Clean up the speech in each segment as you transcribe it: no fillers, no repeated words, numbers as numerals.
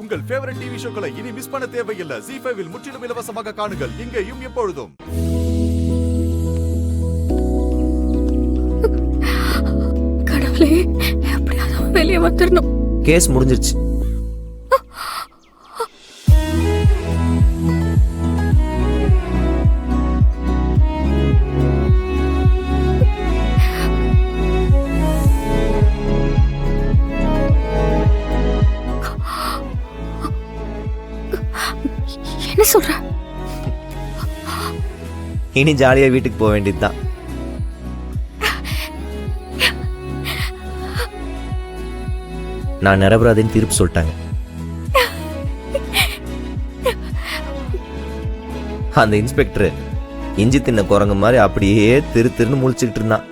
உங்கள் favourite TV ஷோக்களை இனி miss பண்ண தேவையில்லை. ZEE5 இல் முற்றிலும் இலவசமாக காணுங்கள். இங்கேயும் எப்பொழுதும். கடவுளே, எப்படியாவது வெளியே வந்துடணும். கேஸ் முடிஞ்சிருச்சு. என்ன சொல்ற? இனி ஜாலியா வீட்டுக்கு போக வேண்டியதுதான். நான் நிரபராதின்னு தீர்ப்பு சொல்லிட்டாங்க. அந்த இன்ஸ்பெக்டர் இஞ்சி தின்ன குரங்கு மாதிரி அப்படியே திருன்னு முழிச்சுக்கிட்டு இருந்தான்.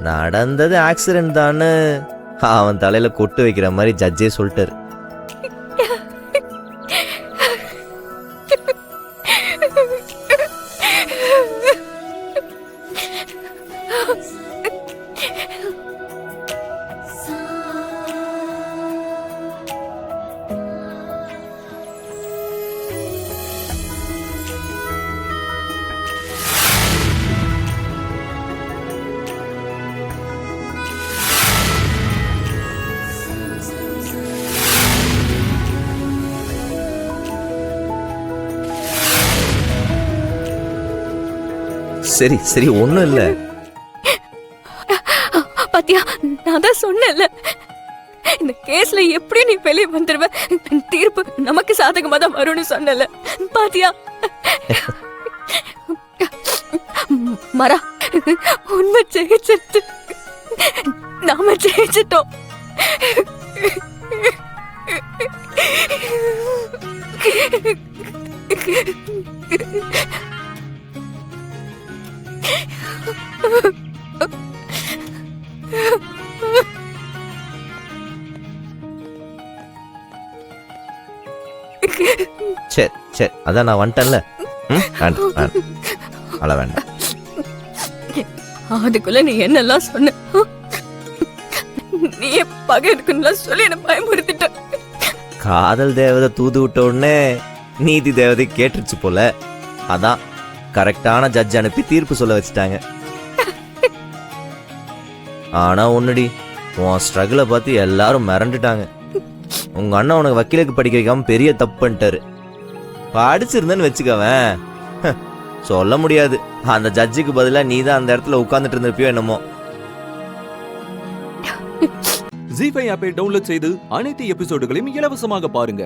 நடந்தது ஆக்சிடென்ட் தான்னு அவன் தலையில கொட்டு வைக்கிற மாதிரி ஜட்ஜே சொல்லிட்டாரு. சரி சரி, ஒண்ணும் இல்ல. பாத்தியா, நான் தான் சொன்னேன்ல, இந்த கேஸ்ல எப்படி நீ வெளியே வந்துருவ, தீர்ப்பு நமக்கு சாதகமா தான் வரும்னு சொன்னல. பாத்தியா மரா, உண்மை ஜெயிச்சிட்டு நாம ஜெயிச்சிட்டோம். சரி சரி, அதான் நான் வந்துட்டேன்ல. அழ வேண்டாம். அதுக்குள்ள நீ என்னெல்லாம் சொன்ன, நீ பகை இருக்குன்னு சொல்லி என்ன பயமுறுத்திட்ட. காதல் தேவதை தூது விட்ட உடனே நீதி தேவதை கேட்டுருச்சு போல. அதான் கரெக்டான ஜட்ஜ் அனுப்பி தீர்ப்பு சொல்ல வச்சுட்டாங்க. ஆனா ஒண்ணுடி, உன் ஸ்ட்ரகிளை பார்த்து எல்லாரும் மிரண்டுட்டாங்க. உங்க அண்ணன் உனக்கு வக்கீலுக்கு படிக்க வைக்காம பெரிய தப்பு பண்ணிட்டாரு. படிச்சிருந்தேன்னு வச்சுக்கவன், சொல்ல முடியாது, அந்த ஜட்ஜுக்கு பதிலா நீ தான் அந்த இடத்துல உட்கார்ந்துட்டு இருந்திருப்பியோ என்னமோ. ZEE5 ஆப்பை டவுன்லோட் செய்து அனைத்து எபிசோடுகளையும் இலவசமாக பாருங்க.